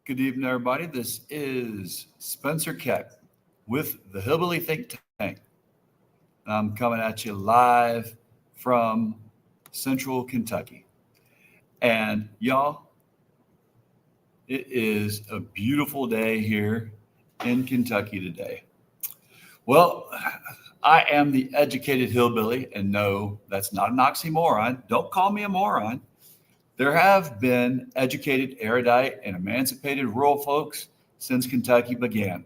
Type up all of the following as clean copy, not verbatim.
Good evening, everybody. This is Spencer Keck with the Hillbilly Think Tank. I'm coming at you live from Central Kentucky. And y'all, it is a beautiful day here in Kentucky today. Well, I am the educated hillbilly, and no, that's not an oxymoron. Don't call me a moron. There have been educated, erudite, and emancipated rural folks since Kentucky began.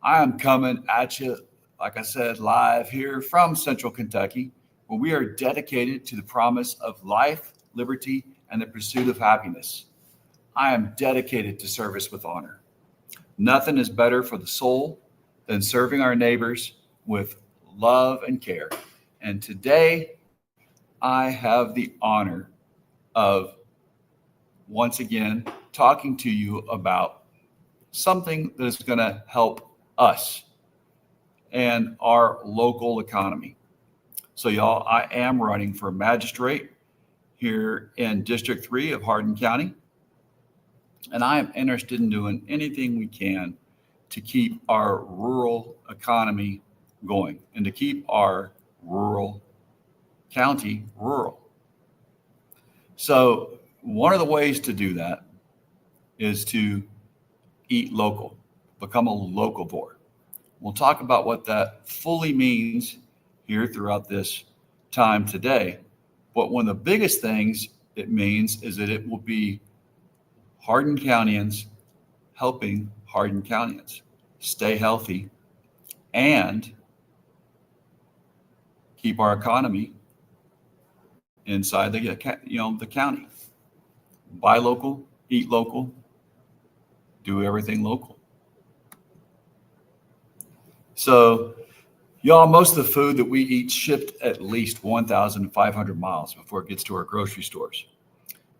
I am coming at you, like I said, live here from Central Kentucky, where we are dedicated to the promise of life, liberty, and the pursuit of happiness. I am dedicated to service with honor. Nothing is better for the soul than serving our neighbors with love and care. And today, I have the honor of once again talking to you about something that is going to help us and our local economy. So y'all, I am running for magistrate here in District 3 of Hardin County, and I am interested in doing anything we can to keep our rural economy going and to keep our rural county rural. So one of the ways to do that is to eat local, become a locavore. We'll talk about what that fully means here throughout this time today. But one of the biggest things it means is that it will be Hardin Countyans helping Hardin Countyans stay healthy and keep our economy inside the county. Buy local, eat local, do everything local. So, y'all, most of the food that we eat shipped at least 1,500 miles before it gets to our grocery stores.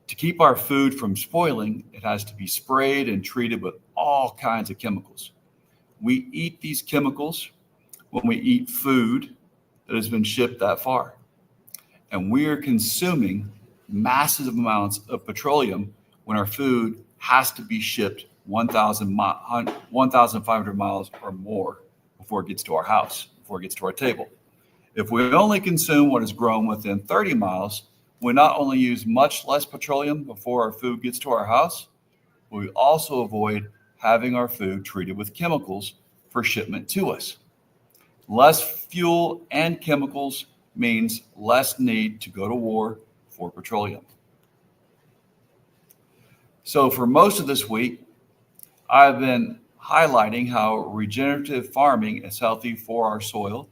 To keep our food from spoiling, it has to be sprayed and treated with all kinds of chemicals. We eat these chemicals when we eat food that has been shipped that far. And we are consuming massive amounts of petroleum when our food has to be shipped 1,500 miles or more before it gets to our house, before it gets to our table. If we only consume what is grown within 30 miles, we not only use much less petroleum before our food gets to our house, but we also avoid having our food treated with chemicals for shipment to us. Less fuel and chemicals means less need to go to war for petroleum. So for most of this week, I've been highlighting how regenerative farming is healthy for our soil,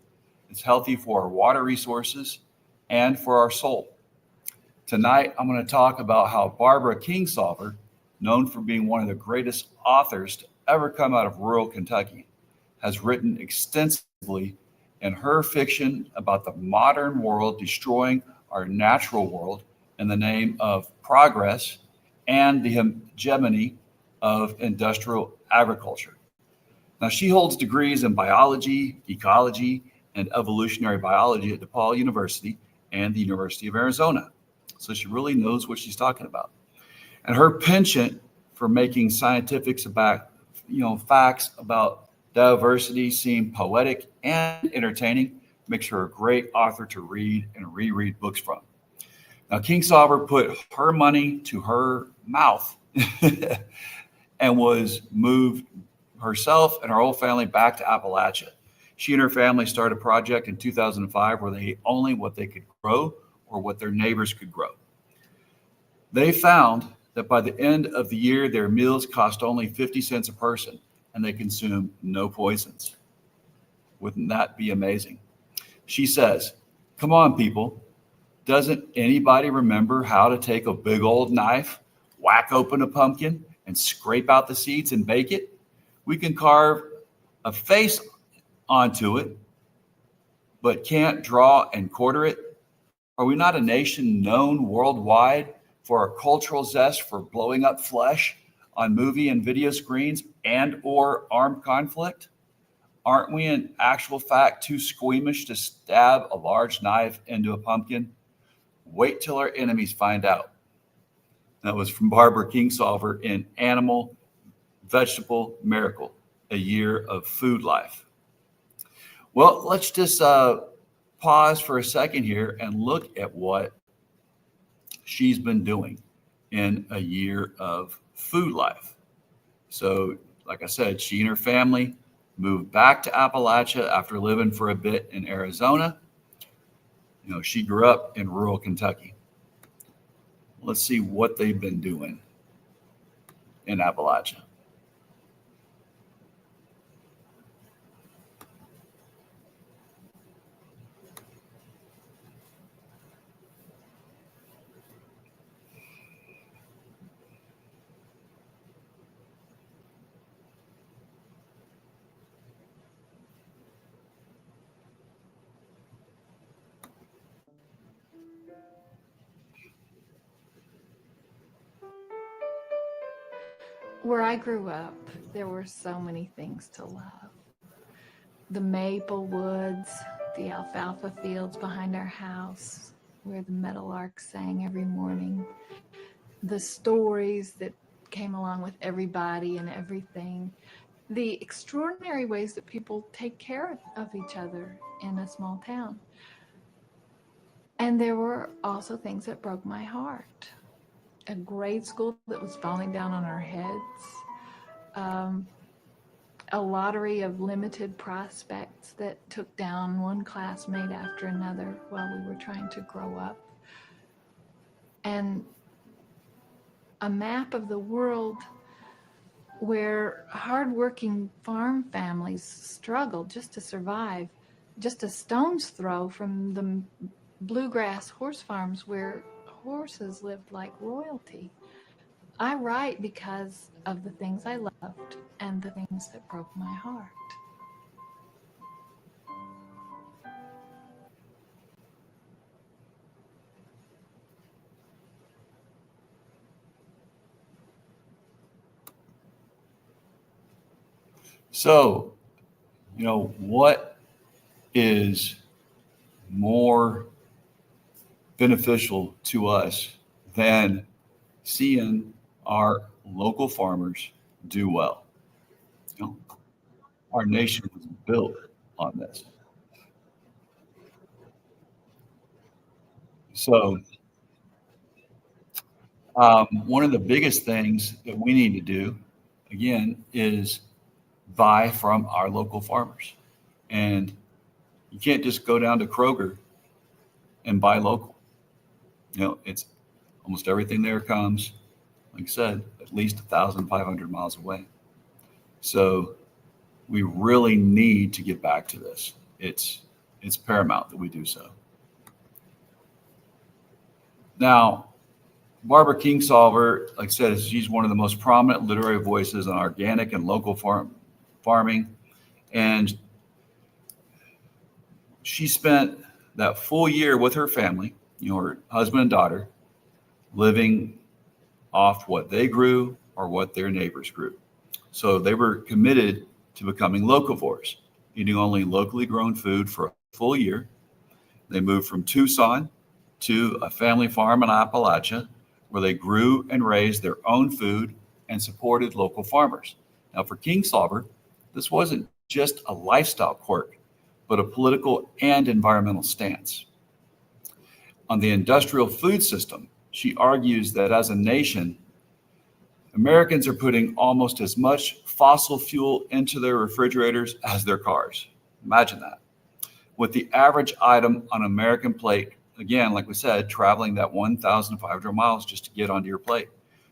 it's healthy for our water resources, and for our soul. Tonight, I'm going to talk about how Barbara Kingsolver, known for being one of the greatest authors to ever come out of rural Kentucky, has written extensively in her fiction about the modern world destroying our natural world in the name of progress and the hegemony of industrial agriculture. Now, she holds degrees in biology, ecology, and evolutionary biology at DePauw University and the University of Arizona. So she really knows what she's talking about. And her penchant for making scientific facts about diversity seem poetic and entertaining makes her a great author to read and reread books from. Now, Kingsolver put her money to her mouth and was moved herself and her whole family back to Appalachia. She and her family started a project in 2005 where they ate only what they could grow or what their neighbors could grow. They found that by the end of the year, their meals cost only 50 cents a person, and they consume no poisons. Wouldn't that be amazing? She says, come on, people. Doesn't anybody remember how to take a big old knife, whack open a pumpkin, and scrape out the seeds and bake it? We can carve a face onto it, but can't draw and quarter it. Are we not a nation known worldwide for our cultural zest for blowing up flesh on movie and video screens and or armed conflict? Aren't we in actual fact too squeamish to stab a large knife into a pumpkin? Wait till our enemies find out. That was from Barbara Kingsolver in Animal vegetable miracle, a year of food life. Well, let's just pause for a second here and look at what she's been doing in a year of food life. So, like I said, she and her family moved back to Appalachia after living for a bit in Arizona. You know, she grew up in rural Kentucky. Let's see what they've been doing in Appalachia. Where I grew up, there were so many things to love. The maple woods, the alfalfa fields behind our house, where the meadowlark sang every morning, the stories that came along with everybody and everything, the extraordinary ways that people take care of each other in a small town. And there were also things that broke my heart. A grade school that was falling down on our heads, a lottery of limited prospects that took down one classmate after another while we were trying to grow up, and a map of the world where hardworking farm families struggled just to survive, just a stone's throw from the bluegrass horse farms where horses lived like royalty. I write because of the things I loved and the things that broke my heart. So, you know, what is more beneficial to us than seeing our local farmers do well? You know, our nation was built on this. So, one of the biggest things that we need to do, again, is buy from our local farmers. And you can't just go down to Kroger and buy local. You know, it's almost everything there comes, like I said, at least 1,500 miles away. So we really need to get back to this. It's paramount that we do so. Now, Barbara Kingsolver, like I said, she's one of the most prominent literary voices on organic and local farming. And she spent that full year with her family, you know, her husband and daughter, living off what they grew or what their neighbors grew. So they were committed to becoming locavores, eating only locally grown food for a full year. They moved from Tucson to a family farm in Appalachia where they grew and raised their own food and supported local farmers. Now, for Kingsolver, this wasn't just a lifestyle quirk, but a political and environmental stance. On the industrial food system, she argues that as a nation, Americans are putting almost as much fossil fuel into their refrigerators as their cars. Imagine that. With the average item on an American plate, again, like we said, traveling that 1,500 miles just to get onto your plate.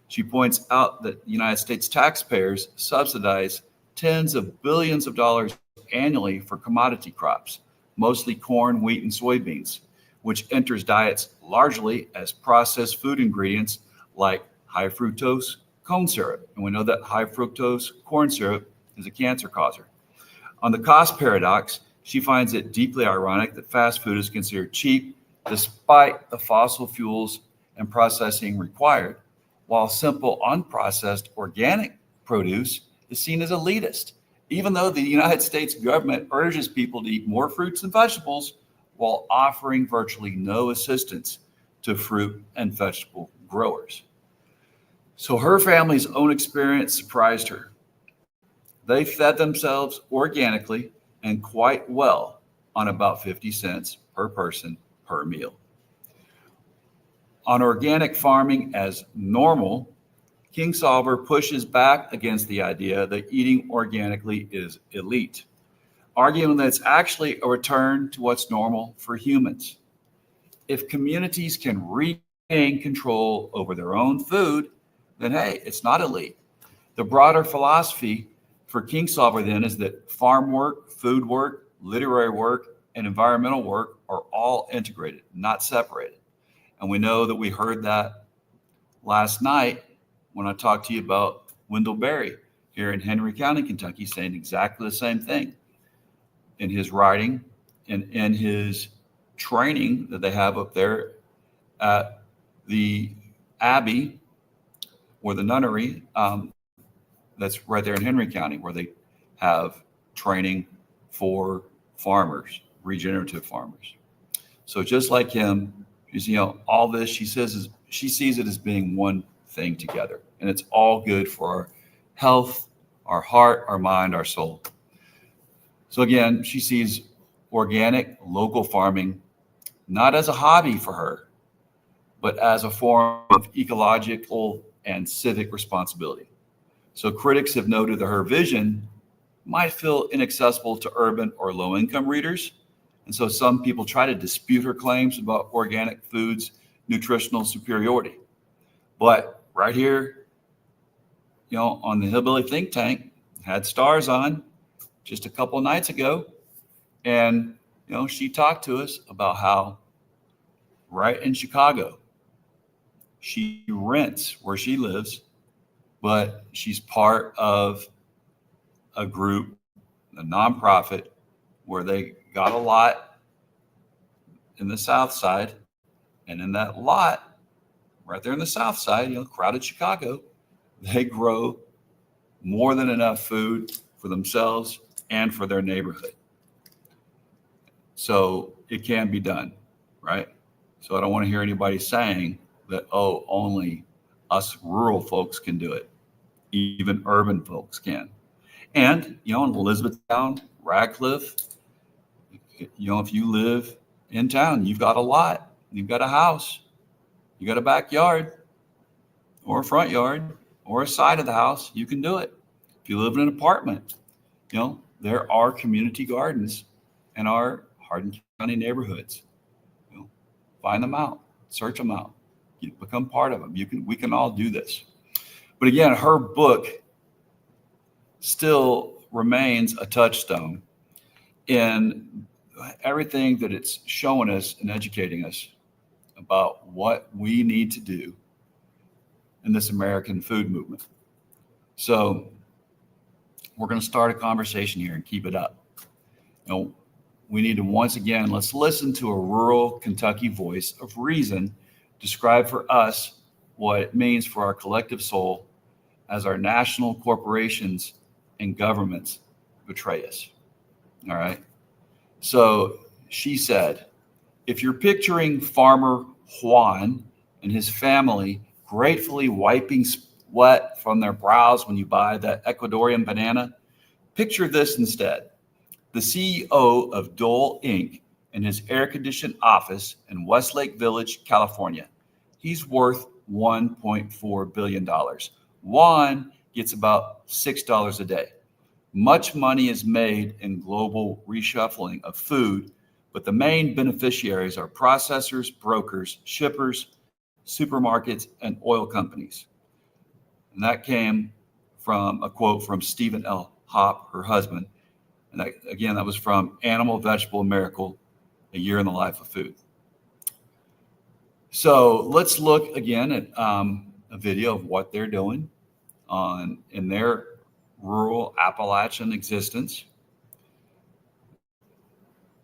She points out that United States taxpayers subsidize tens of billions of dollars annually for commodity crops, mostly corn, wheat, and soybeans, which enters diets largely as processed food ingredients like high fructose corn syrup. And we know that high fructose corn syrup is a cancer causer. On the cost paradox, she finds it deeply ironic that fast food is considered cheap despite the fossil fuels and processing required, while simple, unprocessed organic produce is seen as elitist, even though the United States government urges people to eat more fruits and vegetables while offering virtually no assistance to fruit and vegetable growers. So her family's own experience surprised her. They fed themselves organically and quite well on about 50 cents per person per meal. On organic farming as normal, Kingsolver pushes back against the idea that eating organically is elite, arguing that it's actually a return to what's normal for humans. If communities can regain control over their own food, then hey, it's not elite. The broader philosophy for Kingsolver then is that farm work, food work, literary work, and environmental work are all integrated, not separated. And we know that we heard that last night when I talked to you about Wendell Berry here in Henry County, Kentucky, saying exactly the same thing in his writing and in his training that they have up there at the Abbey or the nunnery that's right there in Henry County, where they have training for farmers, regenerative farmers. So just like him, all this she says she sees it as being one thing together, and it's all good for our health, our heart, our mind, our soul. So again, she sees organic, local farming not as a hobby for her, but as a form of ecological and civic responsibility. So critics have noted that her vision might feel inaccessible to urban or low-income readers. And so some people try to dispute her claims about organic foods' nutritional superiority. But right here, on the Hillbilly Think Tank, had stars on just a couple of nights ago. And, she talked to us about how right in Chicago, she rents where she lives, but she's part of a group, a nonprofit, where they got a lot in the South Side. And in that lot, right there in the South Side, crowded Chicago, they grow more than enough food for themselves and for their neighborhood. So it can be done, right? So I don't want to hear anybody saying that, only us rural folks can do it. Even urban folks can. And, in Elizabethtown, Radcliffe, if you live in town, you've got a lot, you've got a house, you got a backyard or a front yard or a side of the house, you can do it. If you live in an apartment, there are community gardens in our Hardin County neighborhoods. Find them out, search them out, become part of them. We can all do this. But again, her book still remains a touchstone in everything that it's showing us and educating us about what we need to do in this American food movement. So we're going to start a conversation here and keep it up. We need to once again, let's listen to a rural Kentucky voice of reason describe for us what it means for our collective soul as our national corporations and governments betray us. All right. So she said, if you're picturing Farmer Juan and his family gratefully wiping sweat from their brows when you buy that Ecuadorian banana, picture this instead. The CEO of Dole Inc. in his air-conditioned office in Westlake Village, California. He's worth $1.4 billion. Juan gets about $6 a day. Much money is made in global reshuffling of food, but the main beneficiaries are processors, brokers, shippers, supermarkets, and oil companies. And that came from a quote from Stephen L. Hopp, her husband. And that was from Animal, Vegetable, and Miracle, A Year in the Life of Food. So let's look again at a video of what they're doing in their rural Appalachian existence.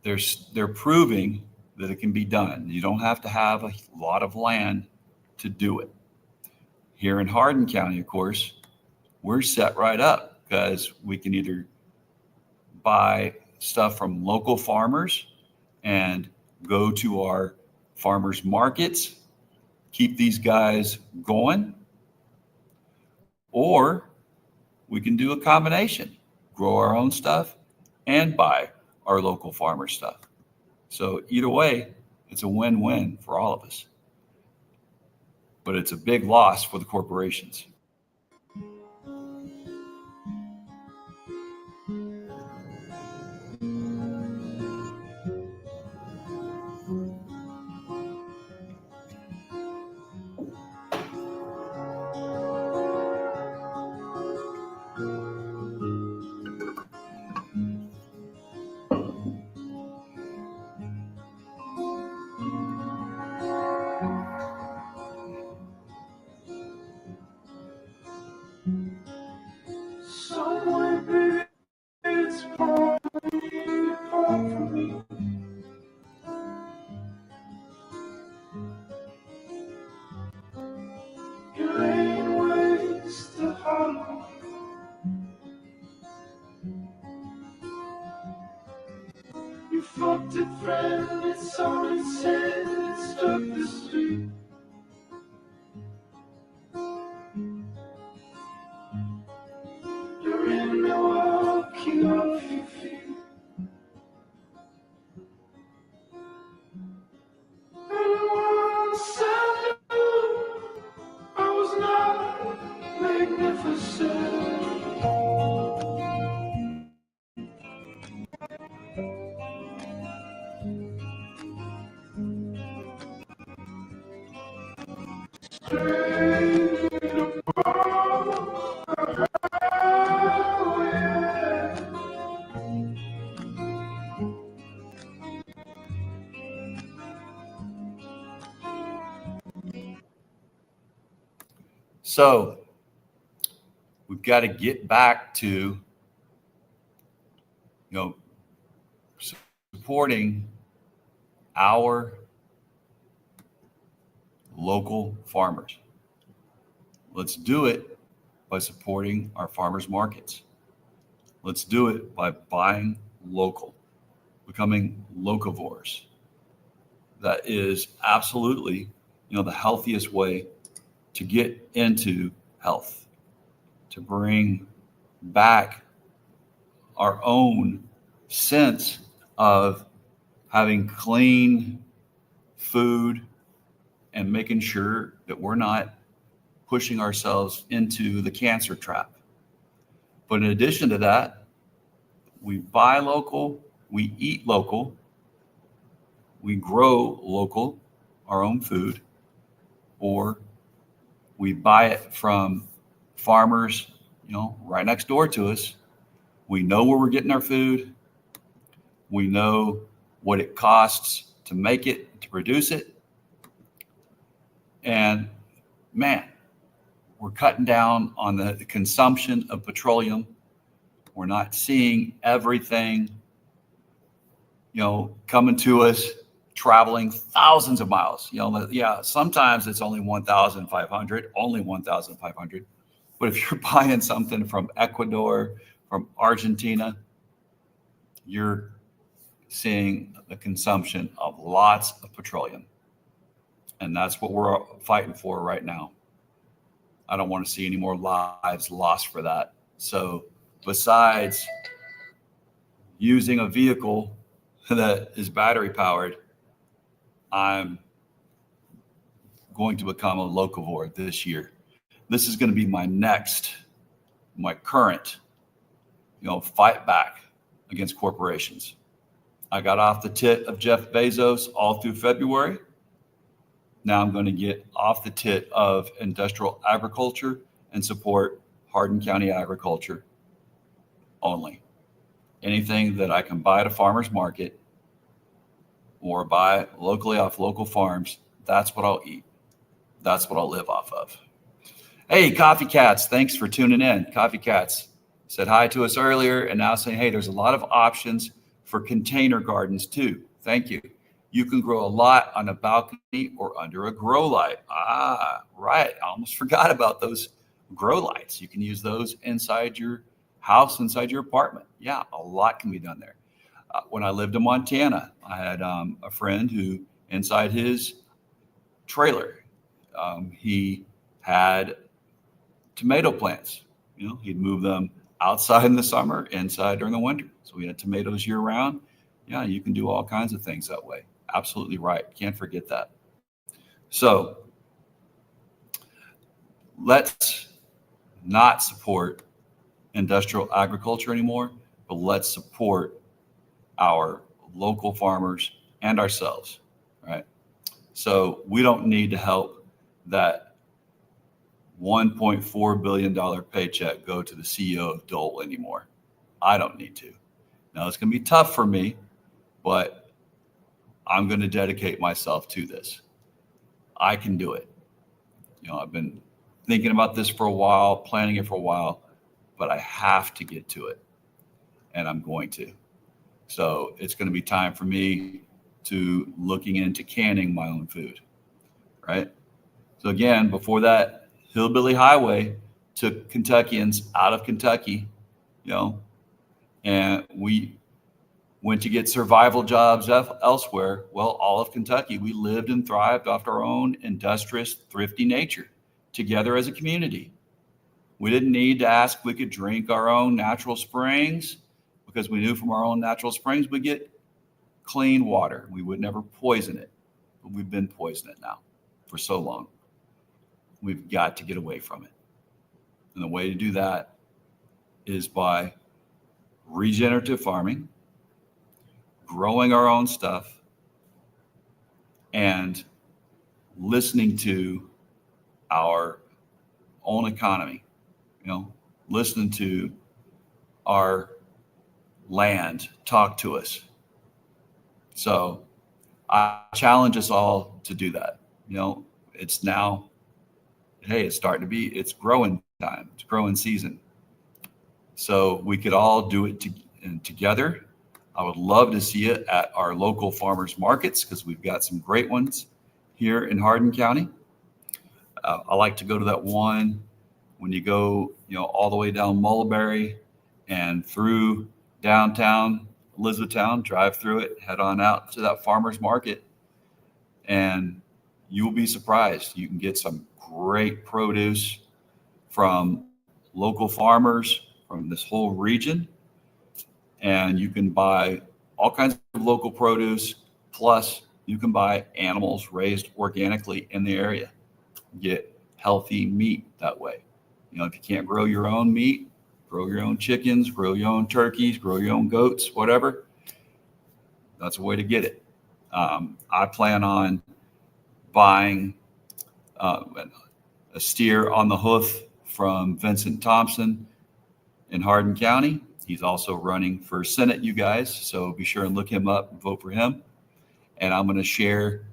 They're proving that it can be done. You don't have to have a lot of land to do it. Here in Hardin County, of course, we're set right up because we can either buy stuff from local farmers and go to our farmers markets, keep these guys going, or we can do a combination. grow our own stuff and buy our local farmer stuff. So either way, it's a win-win for all of us. But it's a big loss for the corporations. Somewhere it's probably far from me. You ain't waste the hollow. You fucked it, friend. It's on its head. It struck the street. You're in Milwaukee off your feet. And once I knew I was not magnificent. Straight above the highway. So we've got to get back to, supporting our local farmers. Let's do it by supporting our farmers markets. Let's do it by buying local, becoming locavores. That is absolutely, the healthiest way to get into health, to bring back our own sense of having clean food and making sure that we're not pushing ourselves into the cancer trap. But in addition to that, we buy local, we eat local, we grow local, our own food, or we buy it from farmers, right next door to us. We know where we're getting our food. We know what it costs to make it, to produce it. And man, we're cutting down on the consumption of petroleum. We're not seeing everything, coming to us, traveling thousands of miles. Sometimes it's only 1,500. But if you're buying something from Ecuador, from Argentina, you're seeing the consumption of lots of petroleum. And that's what we're fighting for right now. I don't want to see any more lives lost for that. So besides using a vehicle that is battery powered, I'm going to become a locavore this year. This is going to be my current, fight back against corporations. I got off the tit of Jeff Bezos all through February. Now I'm going to get off the tit of industrial agriculture and support Hardin County agriculture only. Anything that I can buy at a farmer's market or buy locally off local farms, that's what I'll eat. That's what I'll live off of. Hey, Coffee Cats, thanks for tuning in. Coffee Cats said hi to us earlier and now saying, hey, there's a lot of options for container gardens too. Thank you. You can grow a lot on a balcony or under a grow light. Ah, right. I almost forgot about those grow lights. You can use those inside your house, inside your apartment. Yeah, a lot can be done there. When I lived in Montana, I had a friend who inside his trailer, he had tomato plants. He'd move them outside in the summer, inside during the winter. So we had tomatoes year round. Yeah, you can do all kinds of things that way. Absolutely right. Can't forget that. So let's not support industrial agriculture anymore, but let's support our local farmers and ourselves, right? So we don't need to help that $1.4 billion paycheck go to the CEO of Dole anymore. I don't need to. Now it's going to be tough for me, but I'm going to dedicate myself to this. I can do it. I've been thinking about this for a while, planning it for a while, but I have to get to it, and I'm going to. So it's going to be time for me to looking into canning my own food, right? So again, before that, Hillbilly Highway took Kentuckians out of Kentucky, and we went to get survival jobs elsewhere. Well, all of Kentucky, we lived and thrived off our own industrious, thrifty nature together as a community. We didn't need to ask. We could drink our own natural springs because we knew from our own natural springs we get clean water. We would never poison it, but we've been poisoning it now for so long. We've got to get away from it. And the way to do that is by regenerative farming, growing our own stuff, and listening to our own economy, listening to our land talk to us. So I challenge us all to do that. It's now, it's starting to be, it's growing time, it's growing season. So we could all do it together. I would love to see it at our local farmers markets because we've got some great ones here in Hardin County. I like to go to that one when you go, all the way down Mulberry and through downtown Elizabethtown, drive through it, head on out to that farmers market, and you will be surprised. You can get some great produce from local farmers from this whole region, and you can buy all kinds of local produce, plus you can buy animals raised organically in the area. Get healthy meat that way. If you can't grow your own meat, grow your own chickens, grow your own turkeys, grow your own goats, whatever. That's a way to get it. I plan on buying a steer on the hoof from Vincent Thompson in Hardin County. He's also running for Senate, you guys. So be sure and look him up and vote for him. And I'm going to share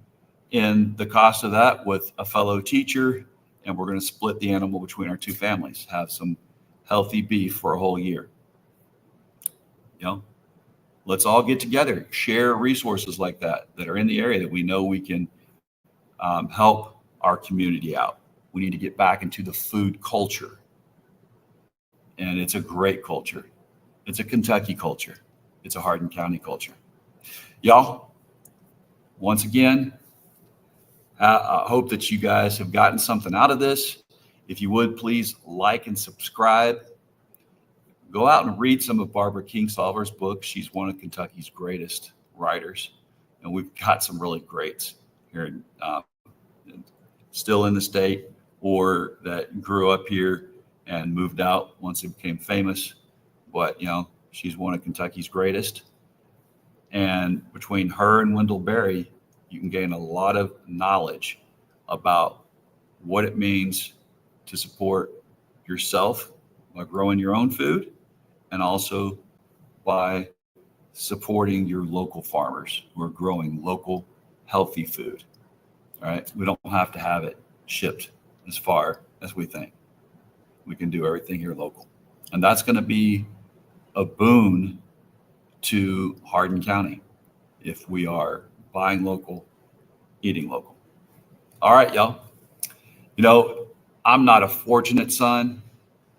in the cost of that with a fellow teacher. And we're going to split the animal between our two families, have some healthy beef for a whole year. Let's all get together, share resources like that are in the area that we know we can help our community out. We need to get back into the food culture. And it's a great culture. It's a Kentucky culture. It's a Hardin County culture. Y'all, once again, I hope that you guys have gotten something out of this. If you would, please like and subscribe. Go out and read some of Barbara Kingsolver's books. She's one of Kentucky's greatest writers. And we've got some really greats here, still in the state or that grew up here and moved out once it became famous. But, she's one of Kentucky's greatest. And between her and Wendell Berry, you can gain a lot of knowledge about what it means to support yourself by growing your own food and also by supporting your local farmers who are growing local, healthy food. All right. We don't have to have it shipped as far as we think. We can do everything here local. And that's going to be a boon to Hardin County if we are buying local, eating local. All right, y'all. I'm not a fortunate son,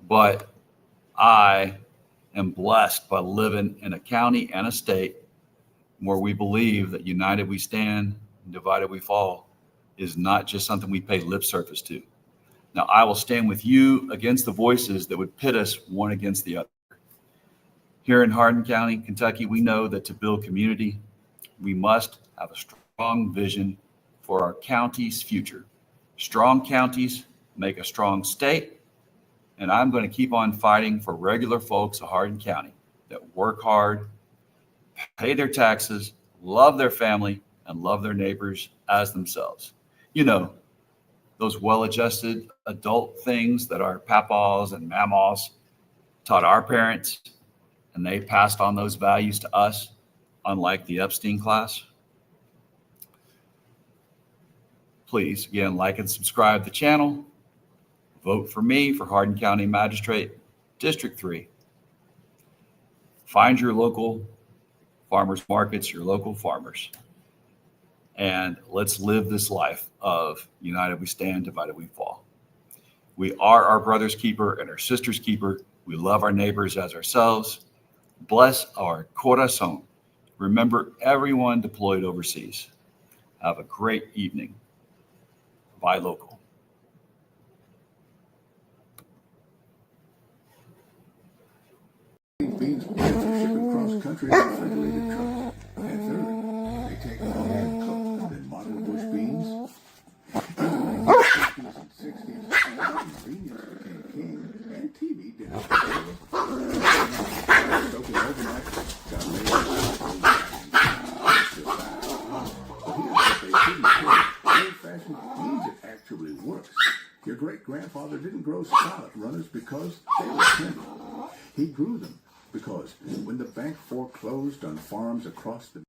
but I am blessed by living in a county and a state where we believe that united we stand and divided we fall is not just something we pay lip service to. Now, I will stand with you against the voices that would pit us one against the other. Here in Hardin County, Kentucky, we know that to build community, we must have a strong vision for our county's future. Strong counties make a strong state, and I'm going to keep on fighting for regular folks of Hardin County that work hard, pay their taxes, love their family, and love their neighbors as themselves. You know, those well-adjusted adult things that our papaws and mammas taught our parents, and they passed on those values to us, unlike the Epstein class. Please, again, like and subscribe to the channel. Vote for me for Hardin County Magistrate, District 3. Find your local farmers markets, your local farmers. And let's live this life of united we stand, divided we fall. We are our brother's keeper and our sister's keeper. We love our neighbors as ourselves. Bless our corazón. Remember everyone deployed overseas. Have a great evening. Buy local. Beans shipping cross country in refrigerated trucks. And third, they take long and cooked than modern bush beans. In the 1950s and 60s, convenience became king, and TV did it. Soaking overnight got made But here's what they couldn't tell. Old-fashioned means it actually works. Your great-grandfather didn't grow scallop runners because they were tender. He grew them because when the bank foreclosed on farms across the